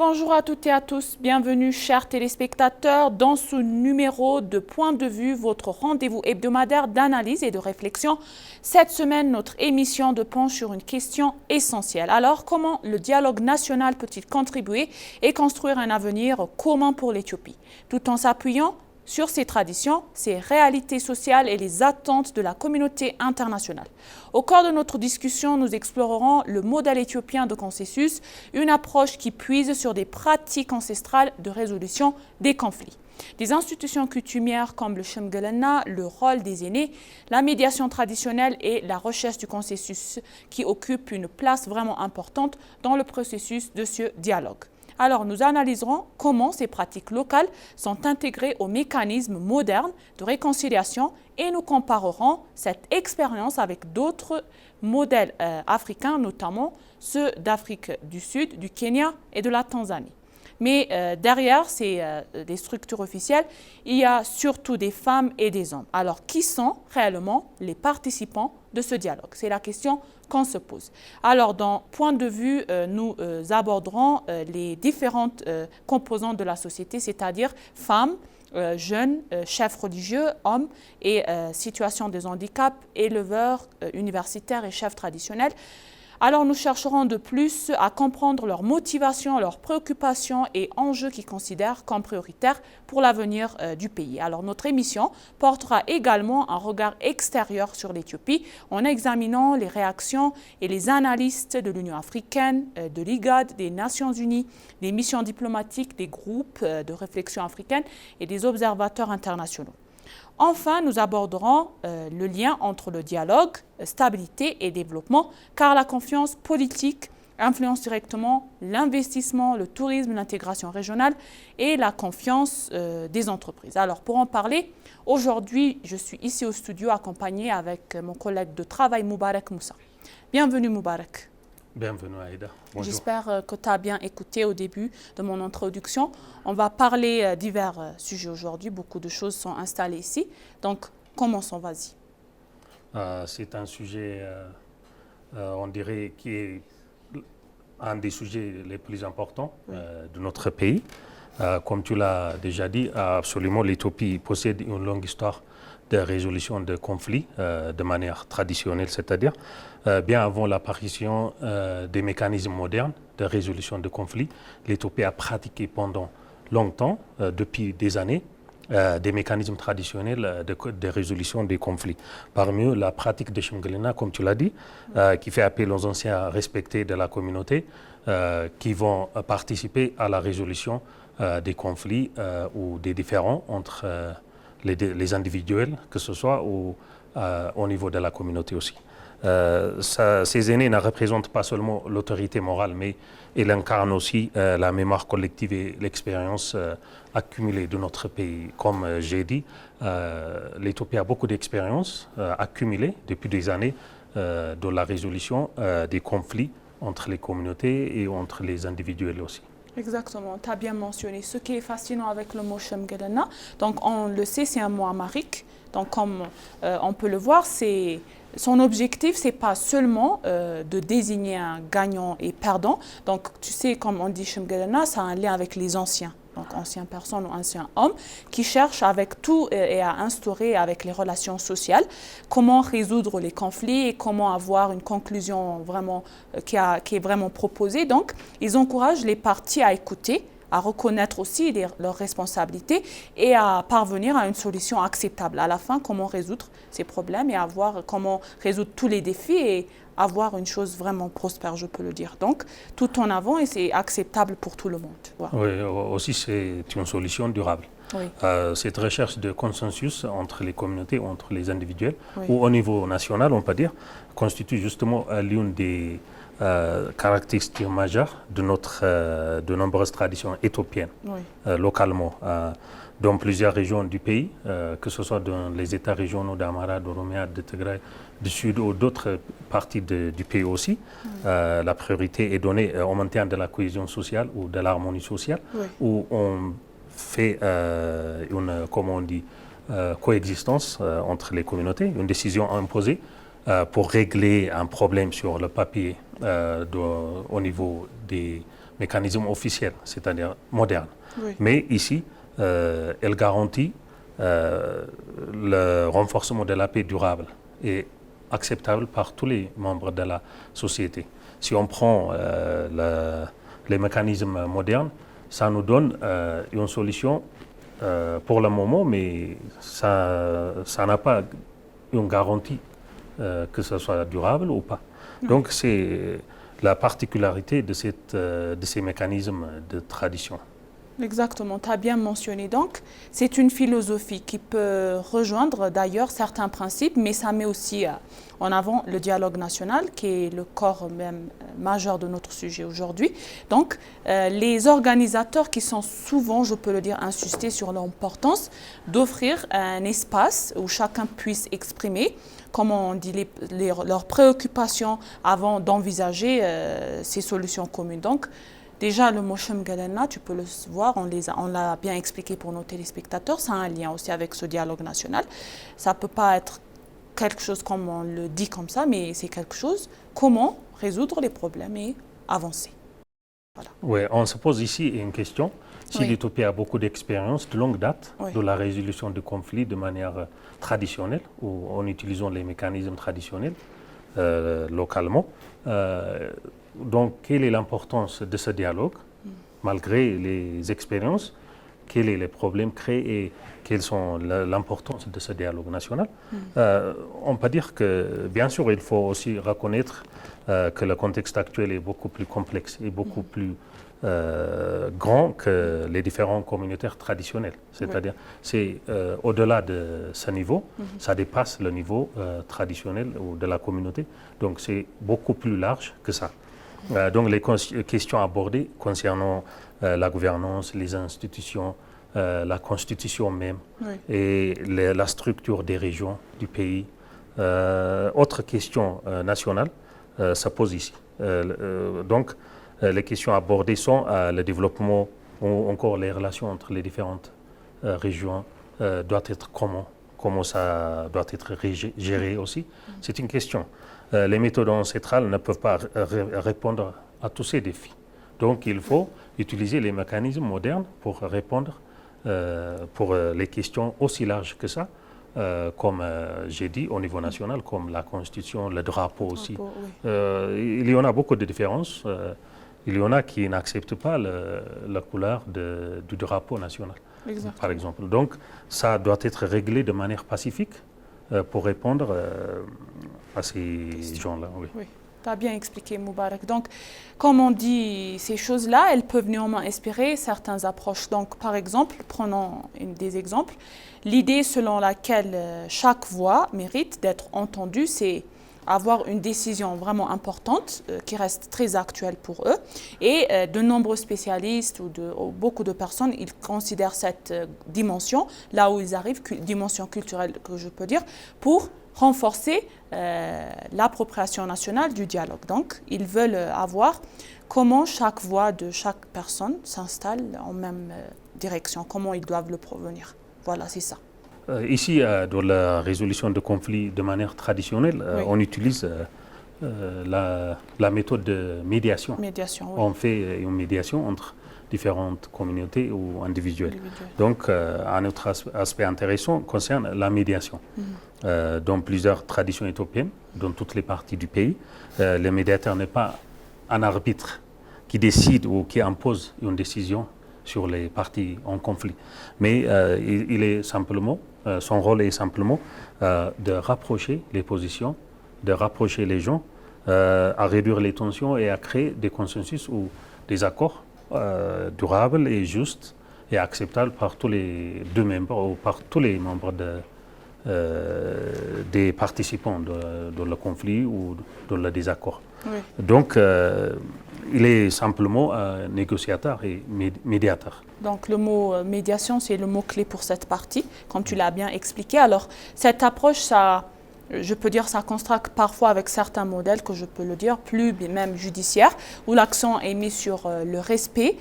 Bonjour à toutes et à tous, bienvenue chers téléspectateurs dans ce numéro de Point de vue, votre rendez-vous hebdomadaire d'analyse et de réflexion. Cette semaine, notre émission de penche sur une question essentielle. Alors, comment le dialogue national peut-il contribuer et construire un avenir commun pour l'Éthiopie, tout en s'appuyant sur ses traditions, ses réalités sociales et les attentes de la communauté internationale. Au cours de notre discussion, nous explorerons le modèle éthiopien de consensus, une approche qui puise sur des pratiques ancestrales de résolution des conflits. Des institutions coutumières comme le Shemgelena, le rôle des aînés, la médiation traditionnelle et la recherche du consensus qui occupent une place vraiment importante dans le processus de ce dialogue. Alors, nous analyserons comment ces pratiques locales sont intégrées aux mécanismes modernes de réconciliation et nous comparerons cette expérience avec d'autres modèles africains, notamment ceux d'Afrique du Sud, du Kenya et de la Tanzanie. Mais derrière des structures officielles, il y a surtout des femmes et des hommes. Alors, qui sont réellement les participants de ce dialogue? C'est la question qu'on se pose. Alors, dans Point de vue, nous aborderons les différentes composantes de la société, c'est-à-dire femmes, jeunes, chefs religieux, hommes et situation des handicaps, éleveurs, universitaires et chefs traditionnels. Alors nous chercherons de plus à comprendre leurs motivations, leurs préoccupations et enjeux qu'ils considèrent comme prioritaires pour l'avenir du pays. Alors notre émission portera également un regard extérieur sur l'Éthiopie en examinant les réactions et les analystes de l'Union africaine, de l'IGAD, des Nations Unies, des missions diplomatiques, des groupes de réflexion africaine et des observateurs internationaux. Enfin, nous aborderons le lien entre le dialogue, stabilité et développement, car la confiance politique influence directement l'investissement, le tourisme, l'intégration régionale et la confiance des entreprises. Alors, pour en parler, aujourd'hui, je suis ici au studio accompagné avec mon collègue de travail, Moubarak Moussa. Bienvenue, Moubarak. Bienvenue Aïda. Bonjour. J'espère que tu as bien écouté au début de mon introduction. On va parler divers sujets aujourd'hui. Beaucoup de choses sont installées ici. Donc, commençons, vas-y. C'est un sujet, on dirait, qui est un des sujets les plus importants de notre pays. Comme tu l'as déjà dit, absolument, l'Éthiopie possède une longue histoire de résolution de conflits de manière traditionnelle, c'est-à-dire bien avant l'apparition des mécanismes modernes de résolution de conflits, l'Éthiopie a pratiqué pendant longtemps, depuis des années, des mécanismes traditionnels de résolution des conflits. Parmi eux, la pratique de Shemgelena, comme tu l'as dit, qui fait appel aux anciens respectés de la communauté, qui vont participer à la résolution des conflits ou des différends entre les individuels, que ce soit au niveau de la communauté aussi. Ces aînés ne représentent pas seulement l'autorité morale, mais ils incarnent aussi la mémoire collective et l'expérience accumulée de notre pays. Comme j'ai dit, l'Éthiopie a beaucoup d'expérience accumulée depuis des années de la résolution des conflits entre les communautés et entre les individuels aussi. Exactement, tu as bien mentionné. Ce qui est fascinant avec le mot Shemgelena, donc on le sait, c'est un mot amharique. Donc comme on peut le voir, son objectif, ce n'est pas seulement de désigner un gagnant et perdant. Donc tu sais, comme on dit Shemgelena, ça a un lien avec les anciens. Donc anciennes personnes ou anciens hommes, qui cherchent avec tout et à instaurer avec les relations sociales comment résoudre les conflits et comment avoir une conclusion vraiment qui est vraiment proposée. Donc, ils encouragent les parties à écouter, à reconnaître aussi leurs responsabilités et à parvenir à une solution acceptable. À la fin, comment résoudre ces problèmes et comment résoudre tous les défis et avoir une chose vraiment prospère, je peux le dire. Donc, tout en avant et c'est acceptable pour tout le monde. Voilà. Oui, aussi c'est une solution durable. Oui. Cette recherche de consensus entre les communautés, entre les individuels, Oui. ou au niveau national, on peut dire, constitue justement l'une des caractéristiques majeures de nombreuses traditions éthiopiennes, Oui. localement, dans plusieurs régions du pays, que ce soit dans les États régionaux d'Amara, d'Oromia, de Tigray, du Sud ou d'autres parties du pays aussi. La priorité est donnée au maintien de la cohésion sociale ou de l'harmonie sociale, où on fait une, comment on dit, coexistence entre les communautés, une décision imposée pour régler un problème sur le papier au niveau des mécanisme officiel, c'est-à-dire moderne. Oui. Mais ici, elle garantit le renforcement de la paix durable et acceptable par tous les membres de la société. Si on prend les mécanismes modernes, ça nous donne une solution pour le moment, mais ça n'a pas une garantie que ce soit durable ou pas. Donc c'est la particularité de ces mécanismes de tradition. Exactement, tu as bien mentionné. Donc, c'est une philosophie qui peut rejoindre d'ailleurs certains principes, mais ça met aussi en avant le dialogue national, qui est le corps même majeur de notre sujet aujourd'hui. Donc, les organisateurs qui sont souvent, je peux le dire, insistés sur l'importance d'offrir un espace où chacun puisse exprimer, comme on dit, leurs préoccupations avant d'envisager ces solutions communes. Donc, déjà, le mot Shemgalena, tu peux le voir, on l'a bien expliqué pour nos téléspectateurs, ça a un lien aussi avec ce dialogue national. Ça ne peut pas être quelque chose comme on le dit comme ça, mais c'est quelque chose, comment résoudre les problèmes et avancer. Voilà. Oui, on se pose ici une question. Si Oui. l'Éthiopie a beaucoup d'expérience de longue date Oui. de la résolution de conflits de manière traditionnelle, ou en utilisant les mécanismes traditionnels localement, donc, quelle est l'importance de ce dialogue, malgré les expériences? Quels sont les problèmes créés et quelle sont l'importance de ce dialogue national? On peut dire que, bien sûr, il faut aussi reconnaître que le contexte actuel est beaucoup plus complexe et beaucoup plus grand que les différents communautaires traditionnels. C'est-à-dire, c'est au-delà de ce niveau, ça dépasse le niveau traditionnel ou de la communauté. Donc, c'est beaucoup plus large que ça. Donc les questions abordées concernant la gouvernance, les institutions, la constitution même, Oui. et la structure des régions du pays. Autre question nationale se pose ici. Donc les questions abordées sont le développement ou encore les relations entre les différentes régions doit être comment ça doit être géré aussi. C'est une question. Les méthodes ancestrales ne peuvent pas répondre à tous ces défis. Donc il faut utiliser les mécanismes modernes pour répondre pour les questions aussi larges que ça, comme j'ai dit au niveau national, comme la Constitution, le drapeau aussi. Oui. Il y en a beaucoup de différences. Il y en a qui n'acceptent pas la couleur du drapeau national, Exactement. par exemple. Donc ça doit être réglé de manière pacifique pour répondre à ces gens-là. Oui. Oui, tu as bien expliqué, Moubarak. Donc, comme on dit, ces choses-là, elles peuvent néanmoins inspirer certaines approches. Donc, par exemple, prenons des exemples. L'idée selon laquelle chaque voix mérite d'être entendue, c'est avoir une décision vraiment importante qui reste très actuelle pour eux. Et de nombreux spécialistes ou beaucoup de personnes, ils considèrent cette dimension, là où ils arrivent, dimension culturelle que je peux dire, pour renforcer l'appropriation nationale du dialogue. Donc, ils veulent avoir comment chaque voix de chaque personne s'installe en même direction, comment ils doivent le provenir. Voilà, c'est ça. Ici, dans la résolution de conflits de manière traditionnelle, Oui. on utilise la méthode de médiation. Médiation, oui. On fait une médiation entre différentes communautés ou individuelles. Donc, un autre aspect intéressant concerne la médiation. Dans plusieurs traditions éthiopiennes, dans toutes les parties du pays, le médiateur n'est pas un arbitre qui décide ou qui impose une décision sur les parties en conflit. Mais il est simplement, son rôle est simplement de rapprocher les positions, de rapprocher les gens, à réduire les tensions et à créer des consensus ou des accords durables et justes et acceptables par tous les deux membres ou par tous les membres des participants dans le conflit ou dans le désaccord. Oui. Donc, il est simplement négociateur et médiateur. Donc le mot médiation, c'est le mot-clé pour cette partie, comme tu l'as bien expliqué. Alors, cette approche, ça, je peux dire, ça contraste parfois avec certains modèles, que je peux le dire, plus même judiciaires, où l'accent est mis sur le respect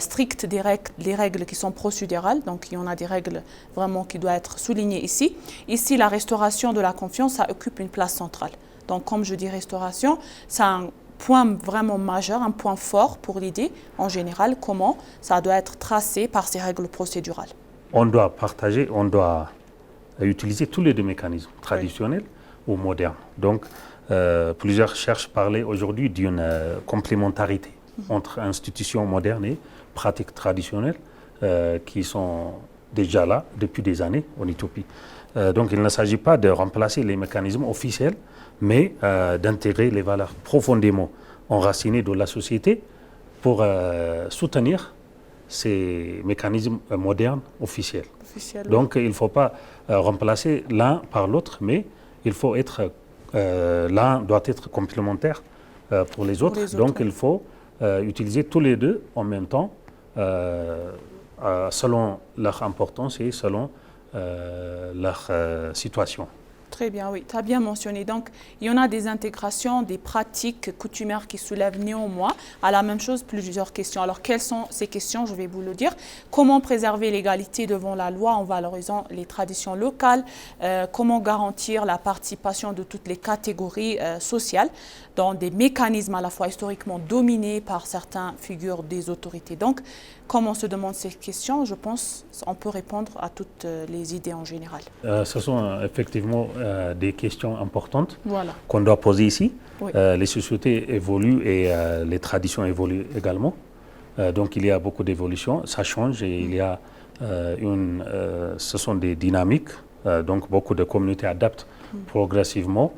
strict des règles qui sont procédurales. Donc, il y en a des règles vraiment qui doivent être soulignées ici. Ici, la restauration de la confiance, ça occupe une place centrale. Donc, comme je dis restauration, ça point vraiment majeur, un point fort pour l'idée en général, comment ça doit être tracé par ces règles procédurales? On doit partager, on doit utiliser tous les deux mécanismes, traditionnels ou modernes. Donc, plusieurs cherchent parler aujourd'hui d'une complémentarité entre institutions modernes et pratiques traditionnelles qui sont déjà là depuis des années en Éthiopie. Donc, il ne s'agit pas de remplacer les mécanismes officiels, mais d'intégrer les valeurs profondément enracinées de la société pour soutenir ces mécanismes modernes officiels. Donc, il ne faut pas remplacer l'un par l'autre, mais il faut être, l'un doit être complémentaire pour les autres. Donc, il faut utiliser tous les deux en même temps, selon leur importance et selon leur situation. Très bien, oui, tu as bien mentionné. Donc, il y en a des intégrations, des pratiques coutumières qui soulèvent néanmoins à la même chose plusieurs questions. Alors, quelles sont ces questions? Je vais vous le dire. Comment préserver l'égalité devant la loi en valorisant les traditions locales? Comment garantir la participation de toutes les catégories sociales dans des mécanismes à la fois historiquement dominés par certaines figures des autorités? Donc, comme on se demande ces questions, je pense qu'on peut répondre à toutes les idées en général. Ce sont effectivement des questions importantes qu'on doit poser ici. Oui. Les sociétés évoluent et les traditions évoluent également. Donc il y a beaucoup d'évolutions, ça change et il y a ce sont des dynamiques. Donc beaucoup de communautés adaptent progressivement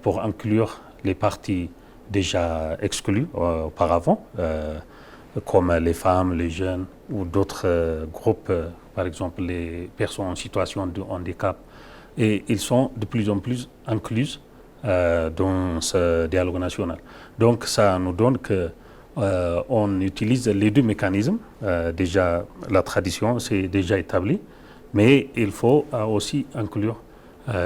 pour inclure les parties déjà exclues auparavant. Comme les femmes, les jeunes ou d'autres groupes, par exemple les personnes en situation de handicap. Et ils sont de plus en plus inclus dans ce dialogue national. Donc ça nous donne qu'on utilise les deux mécanismes. Déjà, la tradition, c'est déjà établi, mais il faut aussi inclure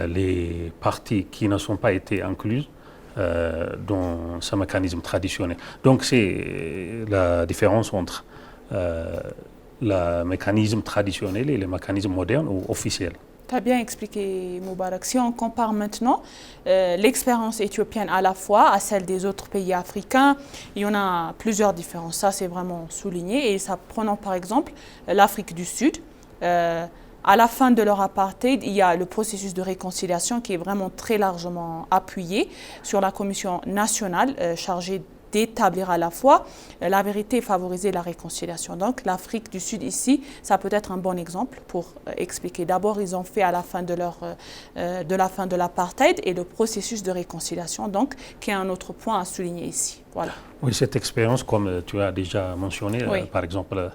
les parties qui ne sont pas été incluses dans ce mécanisme traditionnel. Donc c'est la différence entre le mécanisme traditionnel et le mécanisme moderne ou officiel. Tu as bien expliqué, Moubarak. Si on compare maintenant l'expérience éthiopienne à la fois à celle des autres pays africains, il y en a plusieurs différences. Ça, c'est vraiment souligné. Et ça, prenons par exemple l'Afrique du Sud. À la fin de leur apartheid, il y a le processus de réconciliation qui est vraiment très largement appuyé sur la commission nationale chargée d'établir à la fois la vérité et favoriser la réconciliation. Donc l'Afrique du Sud ici, ça peut être un bon exemple pour expliquer. D'abord, ils ont fait à la fin de la fin de l'apartheid et le processus de réconciliation, donc qui est un autre point à souligner ici. Voilà. Oui, cette expérience, comme tu as déjà mentionné, par exemple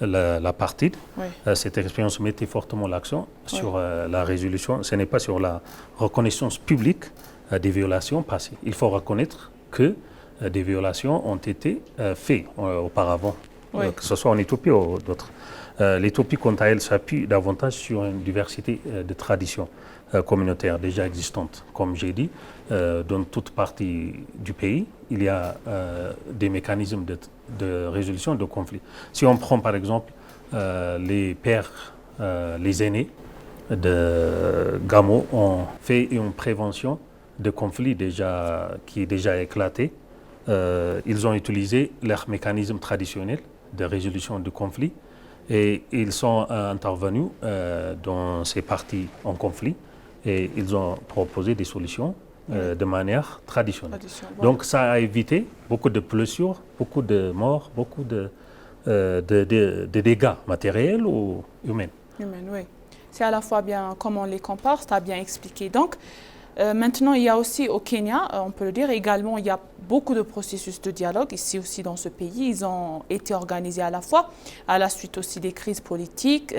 l'apartheid, cette expérience mettait fortement l'accent sur la résolution. Ce n'est pas sur la reconnaissance publique des violations passées. Il faut reconnaître que des violations ont été faites auparavant, que ce soit en Éthiopie ou d'autres. L'Éthiopie, quant à elle, s'appuie davantage sur une diversité de traditions communautaires déjà existantes. Comme j'ai dit, dans toute partie du pays, il y a des mécanismes de résolution de conflits. Si on prend par exemple les pères, les aînés de Gamo ont fait une prévention de conflits qui est déjà éclaté. Ils ont utilisé leurs mécanismes traditionnels de résolution de conflits et ils sont intervenus dans ces parties en conflit et ils ont proposé des solutions de manière traditionnelle. Donc ça a évité beaucoup de blessures, beaucoup de morts, beaucoup de dégâts matériels ou humains. Oui. C'est à la fois bien comment on les compare, tu as bien expliqué. Donc, maintenant, il y a aussi au Kenya, on peut le dire également, il y a beaucoup de processus de dialogue ici aussi dans ce pays. Ils ont été organisés à la fois à la suite aussi des crises politiques.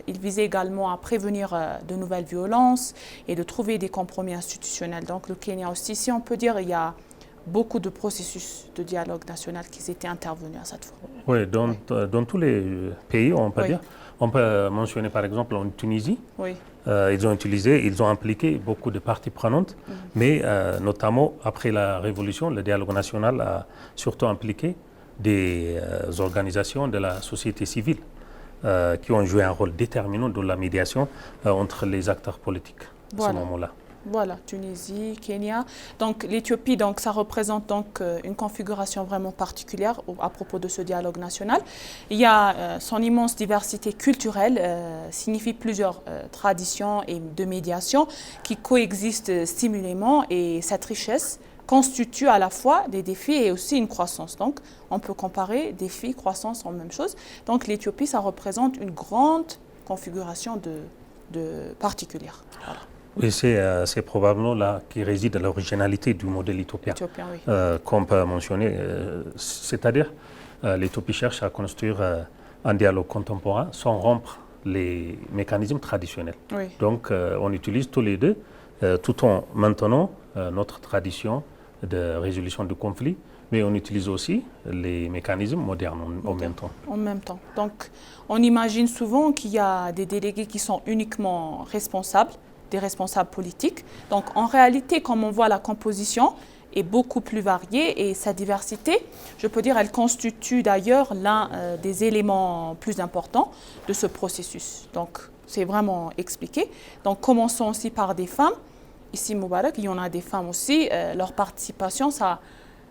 Ils visaient également à prévenir de nouvelles violences et de trouver des compromis institutionnels. Donc le Kenya aussi, si on peut dire, il y a beaucoup de processus de dialogue national qui étaient intervenus à cette fois. Oui, dans tous les pays, on peut dire. On peut mentionner par exemple en Tunisie. Ils ont impliqué beaucoup de parties prenantes, mais notamment après la Révolution, le dialogue national a surtout impliqué des organisations de la société civile qui ont joué un rôle déterminant dans la médiation entre les acteurs politiques à ce moment-là. Voilà, Tunisie, Kenya. Donc l'Éthiopie, donc, ça représente donc une configuration vraiment particulière à propos de ce dialogue national. Il y a son immense diversité culturelle, signifie plusieurs traditions et de médiation qui coexistent stimulément et cette richesse constitue à la fois des défis et aussi une croissance. Donc on peut comparer défis, croissance en même chose. Donc l'Éthiopie, ça représente une grande configuration de particulière. Voilà. Oui, c'est probablement là qui réside l'originalité du modèle éthiopien. Oui. Comme peut mentionner, c'est-à-dire l'Éthiopie cherche à construire un dialogue contemporain sans rompre les mécanismes traditionnels. Oui. Donc on utilise tous les deux tout en maintenant notre tradition de résolution du conflit, mais on utilise aussi les mécanismes modernes en même temps. En même temps. Donc on imagine souvent qu'il y a des délégués qui sont uniquement responsables, des responsables politiques. Donc en réalité, comme on voit, la composition est beaucoup plus variée et sa diversité, je peux dire, elle constitue d'ailleurs l'un des éléments plus importants de ce processus. Donc c'est vraiment expliqué. Donc commençons aussi par des femmes. Ici, Moubarak, il y en a des femmes aussi. Leur participation, ça,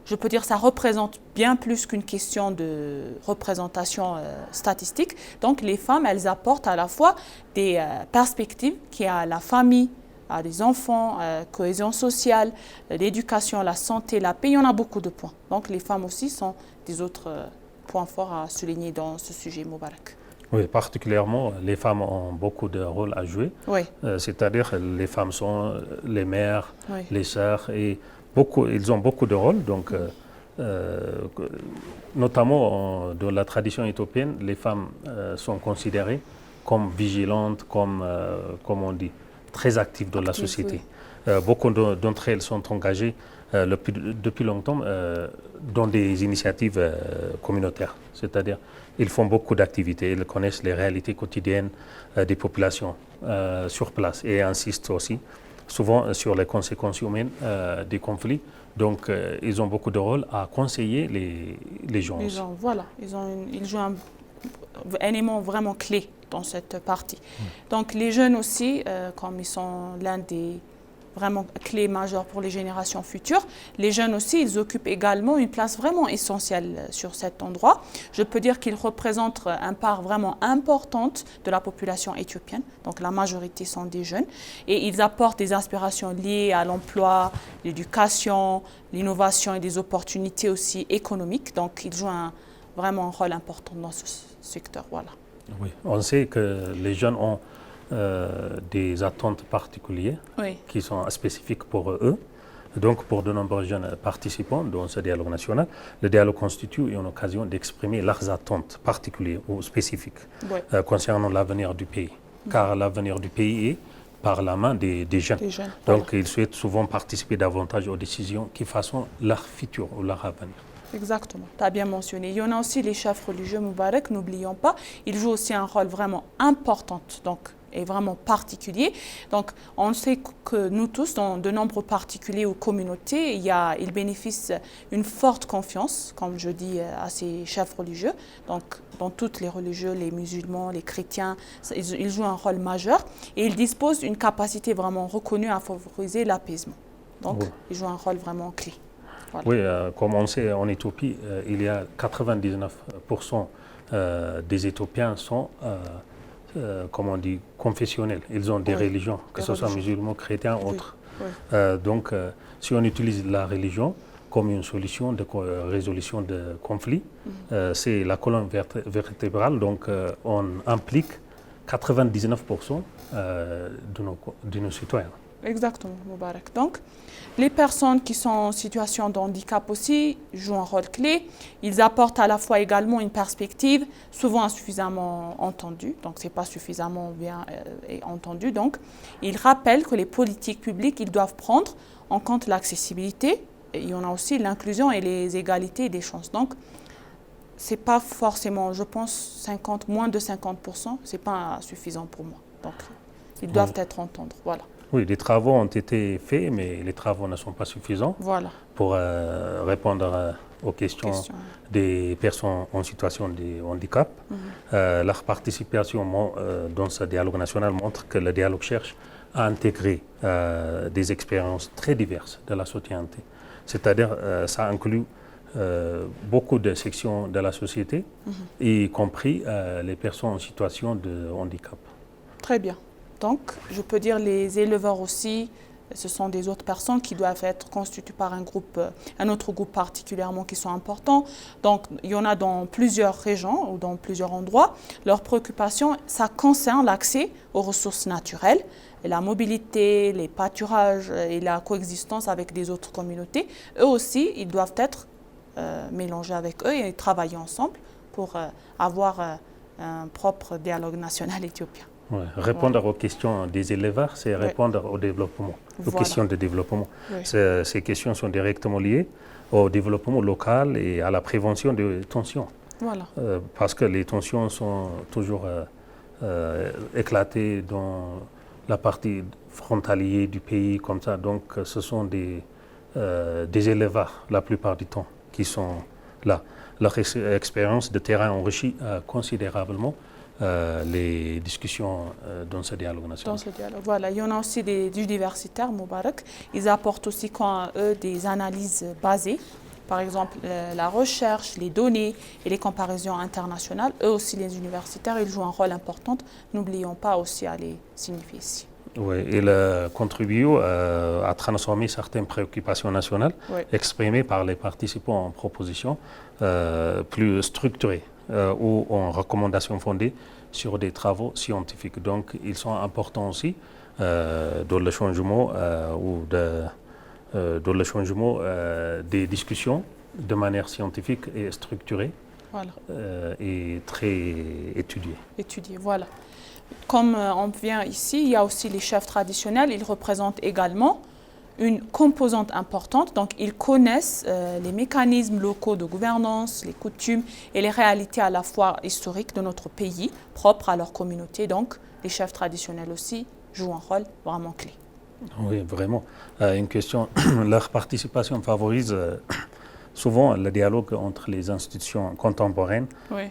je peux dire, ça représente bien plus qu'une question de représentation statistique. Donc les femmes, elles apportent à la fois des perspectives qui a la famille, à des enfants, cohésion sociale, l'éducation, la santé, la paix. Il y en a beaucoup de points. Donc les femmes aussi sont des autres points forts à souligner dans ce sujet, Moubarak. Oui, particulièrement, les femmes ont beaucoup de rôles à jouer. Oui. C'est-à-dire les femmes sont les mères, Oui. les sœurs, et ils ont beaucoup de rôles. Donc, notamment dans la tradition éthiopienne, les femmes sont considérées comme vigilantes, comme on dit, très actives dans la société. Oui. Beaucoup d'entre elles sont engagées depuis longtemps dans des initiatives communautaires. C'est-à-dire, ils font beaucoup d'activités, ils connaissent les réalités quotidiennes des populations sur place et insistent aussi souvent sur les conséquences humaines des conflits. Donc, ils ont beaucoup de rôle à conseiller les gens. Voilà, ils jouent un élément vraiment clé dans cette partie. Donc, les jeunes aussi, comme ils sont l'un des vraiment clés majeures pour les générations futures. Les jeunes aussi, ils occupent également une place vraiment essentielle sur cet endroit. Je peux dire qu'ils représentent une part vraiment importante de la population éthiopienne. Donc la majorité sont des jeunes et ils apportent des aspirations liées à l'emploi, l'éducation, l'innovation et des opportunités aussi économiques. Donc ils jouent vraiment un rôle important dans ce secteur. Voilà. Oui, on sait que les jeunes ont des attentes particulières qui sont spécifiques pour eux. Donc, pour de nombreux jeunes participants dans ce dialogue national, le dialogue constitue une occasion d'exprimer leurs attentes particulières ou spécifiques concernant l'avenir du pays. Car l'avenir du pays est par la main des jeunes. Donc, ils souhaitent souvent participer davantage aux décisions qui façonnent leur futur ou leur avenir. Exactement, tu as bien mentionné. Il y en a aussi les chefs religieux, Moubarak, n'oublions pas. Ils jouent aussi un rôle vraiment important. Donc, est vraiment particulier. Donc, on sait que nous tous, dans de nombreux particuliers ou communautés, ils bénéficient d'une forte confiance, comme je dis, à ces chefs religieux. Donc, dans toutes les religieux, les musulmans, les chrétiens, ils jouent un rôle majeur et ils disposent d'une capacité vraiment reconnue à favoriser l'apaisement. Donc, ils jouent un rôle vraiment clé. Voilà. Oui, comme on sait, en Éthiopie, il y a 99% des Éthiopiens sont comme on dit, confessionnels. Ils ont des religions, que ce soit musulmans, chrétiens, autres. Donc, si on utilise la religion comme une solution de résolution de conflits, c'est la colonne vertébrale. Donc, on implique 99% de nos citoyens. Exactement, Moubarak. Donc, les personnes qui sont en situation de handicap aussi jouent un rôle clé. Ils apportent à la fois également une perspective, souvent insuffisamment entendue, donc ce n'est pas suffisamment bien entendu. Donc, ils rappellent que les politiques publiques, ils doivent prendre en compte l'accessibilité. Il y en a aussi l'inclusion et les égalités des chances. Donc, ce n'est pas forcément, je pense, moins de 50%, ce n'est pas suffisant pour moi. Donc, ils doivent être entendus. Voilà. Oui, des travaux ont été faits, mais les travaux ne sont pas suffisants pour répondre aux questions des personnes en situation de handicap. Leur participation dans ce dialogue national montre que le dialogue cherche à intégrer des expériences très diverses de la société. C'est-à-dire, ça inclut beaucoup de sections de la société, y compris les personnes en situation de handicap. Très bien. Donc, je peux dire les éleveurs aussi, ce sont des autres personnes qui doivent être constituées par un autre groupe particulièrement qui sont importants. Donc, il y en a dans plusieurs régions ou dans plusieurs endroits. Leur préoccupation, ça concerne l'accès aux ressources naturelles, la mobilité, les pâturages et la coexistence avec des autres communautés. Eux aussi, ils doivent être mélangés avec eux et travailler ensemble pour avoir un propre dialogue national éthiopien. Ouais. Répondre aux questions des éleveurs, c'est répondre au développement, aux questions de développement. Ces questions sont directement liées au développement local et à la prévention des tensions. Voilà. Parce que les tensions sont toujours éclatées dans la partie frontalière du pays, comme ça. Donc, ce sont des éleveurs, la plupart du temps, qui sont là. Leur expérience de terrain enrichit considérablement les discussions dans ce dialogue national. Dans ce dialogue, voilà. Il y en a aussi des universitaires, Moubarak. Ils apportent aussi, quand eux, des analyses basées. Par exemple, la recherche, les données et les comparaisons internationales. Eux aussi, les universitaires, ils jouent un rôle important. N'oublions pas aussi à les signifier ici. Oui, ils contribuent à transformer certaines préoccupations nationales exprimées par les participants en propositions plus structurées ou en recommandations fondées sur des travaux scientifiques. Donc, ils sont importants aussi dans le changement dans le changement des discussions de manière scientifique et structurée et très étudiée. Étudiée, voilà. Comme on vient ici, il y a aussi les chefs traditionnels. Ils représentent également une composante importante. Donc, ils connaissent les mécanismes locaux de gouvernance, les coutumes et les réalités à la fois historiques de notre pays, propres à leur communauté. Donc, les chefs traditionnels aussi jouent un rôle vraiment clé. Oui, vraiment. Une question, leur participation favorise souvent le dialogue entre les institutions contemporaines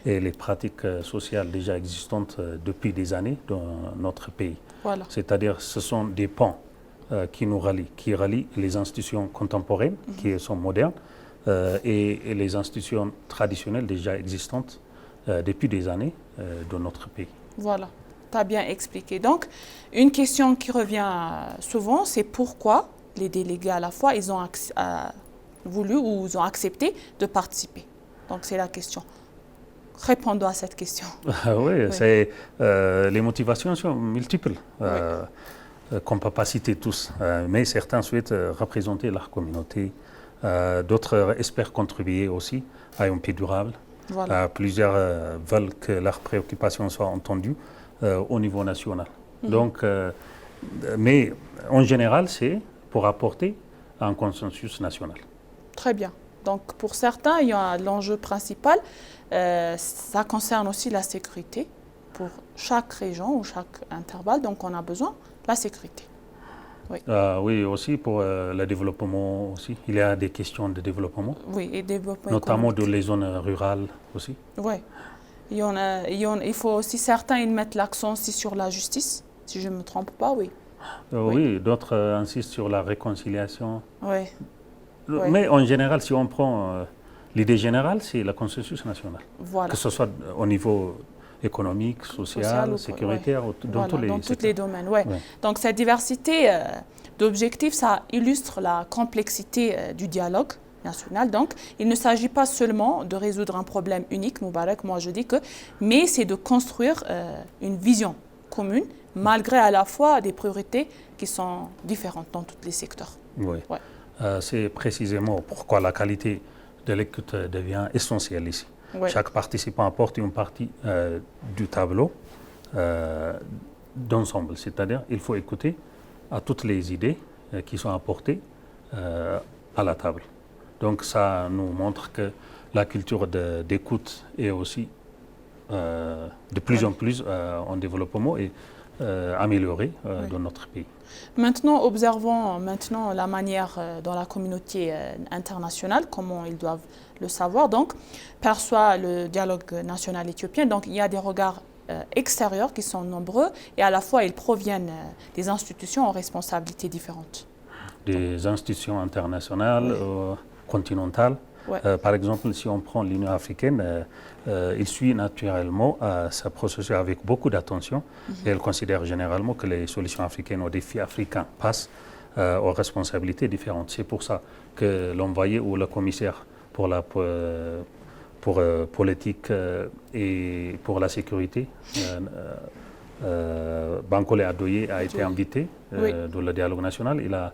et les pratiques sociales déjà existantes depuis des années dans notre pays. Voilà. C'est-à-dire, ce sont des ponts qui nous relient, qui relient les institutions contemporaines, qui sont modernes, et les institutions traditionnelles déjà existantes depuis des années dans notre pays. Voilà, tu as bien expliqué. Donc, une question qui revient souvent, c'est pourquoi les délégués à la fois, ils ont voulu ou ils ont accepté de participer. Donc, c'est la question. Répondons à cette question. Oui. Les motivations sont multiples. Qu'on ne peut pas citer tous, mais certains souhaitent représenter leur communauté, d'autres espèrent contribuer aussi à une paix durable. Voilà. Plusieurs veulent que leurs préoccupations soient entendues au niveau national. Donc, mais en général, c'est pour apporter un consensus national. Très bien. Donc, pour certains, il y a l'enjeu principal, ça concerne aussi la sécurité pour chaque région ou chaque intervalle. Donc, on a besoin la sécurité. Oui. Oui, aussi pour le développement aussi. Il y a des questions de développement. Oui, et développement notamment dans les zones rurales aussi. Oui. Il faut aussi, certains, ils mettent l'accent aussi sur la justice, si je ne me trompe pas, oui. Oui, d'autres insistent sur la réconciliation. Oui. Mais en général, si on prend l'idée générale, c'est le consensus national. Voilà. Que ce soit au niveau économique, social, sécuritaire, dans tous les domaines. Donc cette diversité d'objectifs, ça illustre la complexité du dialogue national. Donc il ne s'agit pas seulement de résoudre un problème unique, Moubarak, moi je dis que, mais c'est de construire une vision commune, malgré à la fois des priorités qui sont différentes dans tous les secteurs. Oui. C'est précisément pourquoi la qualité de l'écoute devient essentielle ici. Chaque participant apporte une partie du tableau d'ensemble, c'est-à-dire il faut écouter à toutes les idées qui sont apportées à la table. Donc ça nous montre que la culture d'écoute est aussi de plus en plus en développement et améliorée dans notre pays. Maintenant, observons la manière dont la communauté internationale, comment ils doivent le savoir, donc, perçoit le dialogue national éthiopien. Donc, il y a des regards extérieurs qui sont nombreux et à la fois ils proviennent des institutions aux responsabilités différentes. Des institutions internationales, continentales. Ouais. Par exemple, si on prend l'Union africaine, il suit naturellement ce processus avec beaucoup d'attention et elle considère généralement que les solutions africaines aux défis africains passent aux responsabilités différentes. C'est pour ça que l'envoyé ou le commissaire pour la politique et pour la sécurité, Bankole Adoye a été invité dans le dialogue national. Il a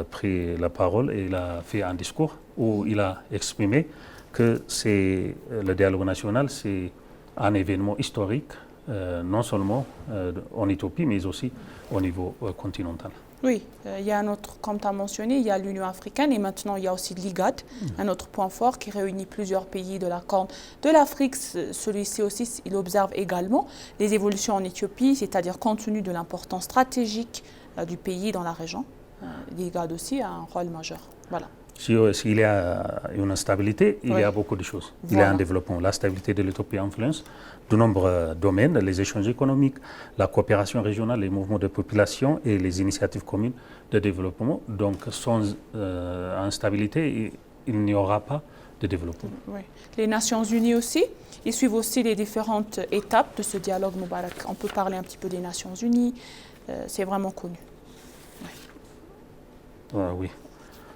pris la parole et il a fait un discours où il a exprimé que le dialogue national, c'est un événement historique, non seulement en Éthiopie, mais aussi au niveau continental. Oui, il y a un autre, comme tu as mentionné, il y a l'Union africaine et maintenant il y a aussi l'IGAD, un autre point fort qui réunit plusieurs pays de la Corne de l'Afrique. Celui-ci aussi, il observe également les évolutions en Éthiopie, c'est-à-dire compte tenu de l'importance stratégique du pays dans la région. L'IGAD aussi a un rôle majeur. Voilà. S'il y a une stabilité, il y a beaucoup de choses. Voilà. Il y a un développement. La stabilité de l'Éthiopie influence de nombreux domaines, les échanges économiques, la coopération régionale, les mouvements de population et les initiatives communes de développement. Donc sans instabilité, il n'y aura pas de développement. Oui. Les Nations Unies aussi, ils suivent aussi les différentes étapes de ce dialogue Moubarak. On peut parler un petit peu des Nations Unies, c'est vraiment connu. Oui.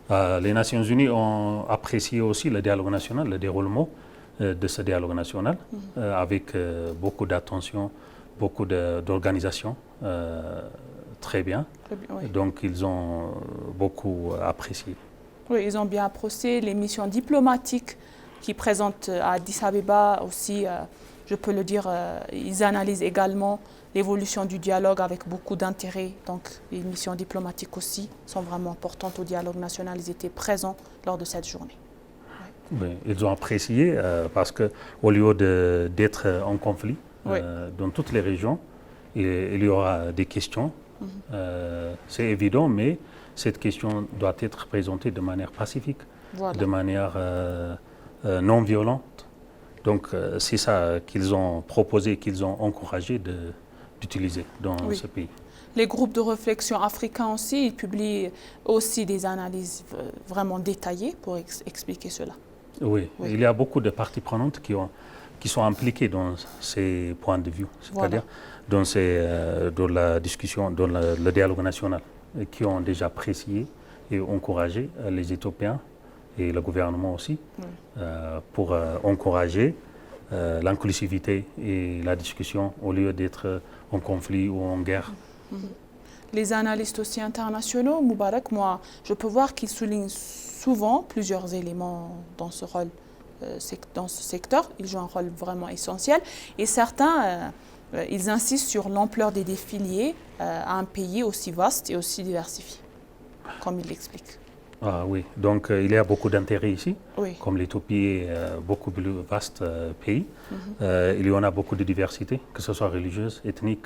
Les Nations Unies ont apprécié aussi le dialogue national, le déroulement de ce dialogue national, avec beaucoup d'attention, beaucoup d'organisation, très bien. Oui. Donc ils ont beaucoup apprécié. Oui, ils ont bien apprécié les missions diplomatiques qui présentent à Addis Abeba aussi, je peux le dire, ils analysent également l'évolution du dialogue avec beaucoup d'intérêt. Donc les missions diplomatiques aussi sont vraiment importantes au dialogue national. Ils étaient présents lors de cette journée. Oui, ils ont apprécié parce qu'au lieu d'être en conflit dans toutes les régions, il y aura des questions. C'est évident, mais cette question doit être présentée de manière pacifique, de manière non violente. Donc c'est ça qu'ils ont proposé, qu'ils ont encouragé d'utiliser dans ce pays. Les groupes de réflexion africains aussi, ils publient aussi des analyses vraiment détaillées pour expliquer cela. Oui, il y a beaucoup de parties prenantes qui sont impliquées dans ces points de vue, c'est-à-dire dans la discussion, dans le dialogue national, et qui ont déjà apprécié et encouragé les Éthiopiens et le gouvernement aussi pour encourager l'inclusivité et la discussion au lieu d'être en conflit ou en guerre. Les analystes aussi internationaux, Moubarak, moi, je peux voir qu'ils soulignent souvent plusieurs éléments dans ce rôle, dans ce secteur. Ils jouent un rôle vraiment essentiel. Et certains, ils insistent sur l'ampleur des défis liés à un pays aussi vaste et aussi diversifié, comme ils l'expliquent. Ah oui, donc il y a beaucoup d'intérêts ici. Oui. Comme l'Éthiopie est beaucoup plus vaste pays, il y en a beaucoup de diversité, que ce soit religieuse, ethnique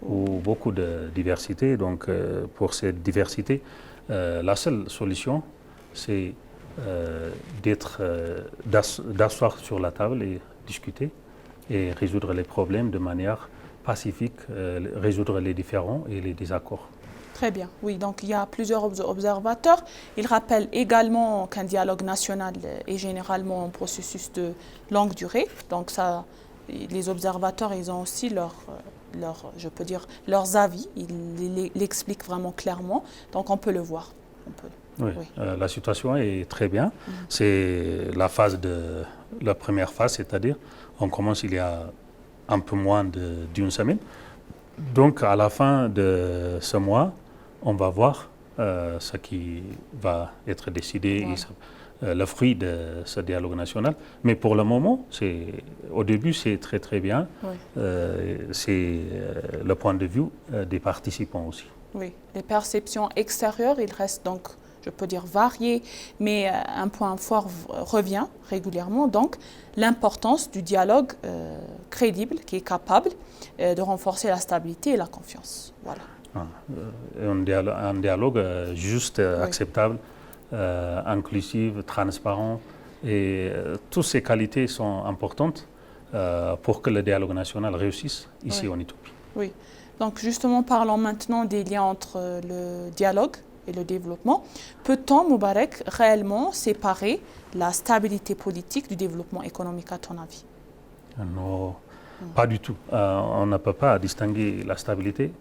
ou beaucoup de diversité. Donc pour cette diversité, la seule solution, c'est d'asseoir sur la table et discuter et résoudre les problèmes de manière pacifique, résoudre les différends et les désaccords. Très bien, oui, donc il y a plusieurs observateurs. Ils rappellent également qu'un dialogue national est généralement un processus de longue durée. Donc ça, les observateurs, ils ont aussi je peux dire, leurs avis. Ils l'expliquent vraiment clairement. Donc on peut le voir. Oui. La situation est très bien. C'est la première phase, c'est-à-dire on commence il y a un peu moins d'une semaine. Donc à la fin de ce mois, on va voir ce qui va être décidé, et le fruit de ce dialogue national. Mais pour le moment, au début, c'est très très bien. C'est le point de vue des participants aussi. Oui, les perceptions extérieures, il reste donc, je peux dire, variées, mais un point fort revient régulièrement, donc l'importance du dialogue crédible, qui est capable de renforcer la stabilité et la confiance. Voilà. Un dialogue juste, acceptable, inclusif, transparent, et toutes ces qualités sont importantes pour que le dialogue national réussisse ici en Éthiopie. Oui. Donc justement, parlons maintenant des liens entre le dialogue et le développement. Peut-on, Moubarek, réellement séparer la stabilité politique du développement économique à ton avis? Non, pas du tout. On ne peut pas distinguer la stabilité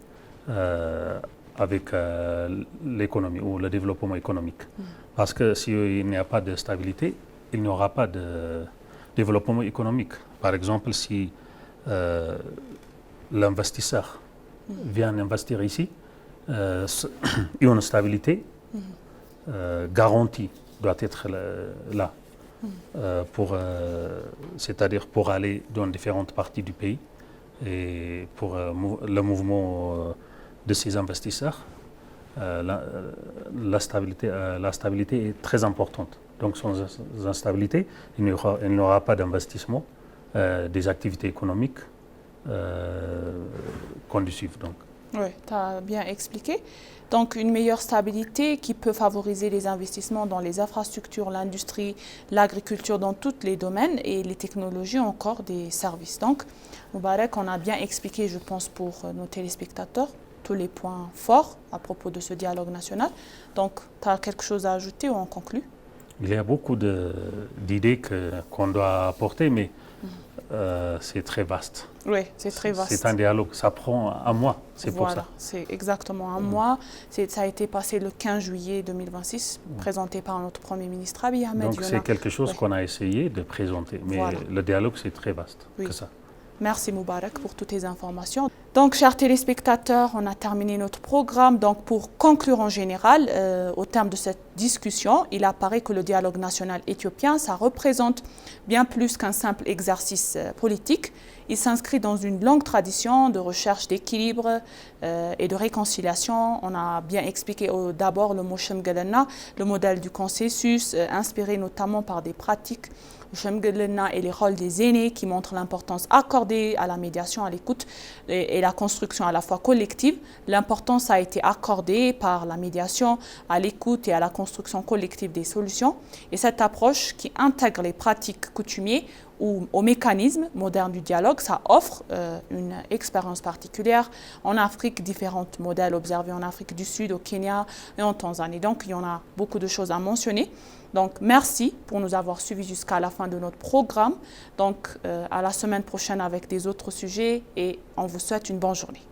avec l'économie ou le développement économique. Parce que s'il n'y a pas de stabilité, il n'y aura pas de développement économique. Par exemple, si l'investisseur vient investir ici, une stabilité garantie doit être là, c'est-à-dire pour aller dans différentes parties du pays et pour le mouvement de ces investisseurs, la stabilité est très importante. Donc sans instabilité, il n'y aura pas d'investissement, des activités économiques conducives. Donc. Oui, tu as bien expliqué. Donc, une meilleure stabilité qui peut favoriser les investissements dans les infrastructures, l'industrie, l'agriculture, dans tous les domaines et les technologies, encore des services. Donc, Moubarek, on a bien expliqué, je pense, pour nos téléspectateurs, tous les points forts à propos de ce dialogue national. Donc, tu as quelque chose à ajouter ou on conclut? Il y a beaucoup d'idées qu'on doit apporter, mais c'est très vaste. Oui, c'est très vaste. C'est un dialogue, ça prend un mois, c'est pour ça. Voilà, c'est exactement un mois. Ça a été passé le 15 juillet 2026, présenté par notre Premier ministre Abiy Ahmed. Donc c'est quelque chose qu'on a essayé de présenter, mais le dialogue c'est très vaste que ça. Merci Moubarek pour toutes tes informations. Donc, chers téléspectateurs, on a terminé notre programme. Donc, pour conclure en général, au terme de cette discussion, il apparaît que le dialogue national éthiopien, ça représente bien plus qu'un simple exercice politique. Il s'inscrit dans une longue tradition de recherche d'équilibre et de réconciliation. On a bien expliqué d'abord le mot Shemgelena, le modèle du consensus, inspiré notamment par des pratiques et les rôles des aînés qui montrent l'importance accordée à la médiation, à l'écoute et la construction à la fois collective. L'importance a été accordée par la médiation, à l'écoute et à la construction collective des solutions. Et cette approche qui intègre les pratiques coutumières ou aux mécanismes modernes du dialogue, ça offre une expérience particulière. En Afrique, différents modèles observés en Afrique du Sud, au Kenya et en Tanzanie. Donc, il y en a beaucoup de choses à mentionner. Donc, merci pour nous avoir suivis jusqu'à la fin de notre programme. Donc, à la semaine prochaine avec des autres sujets et on vous souhaite une bonne journée.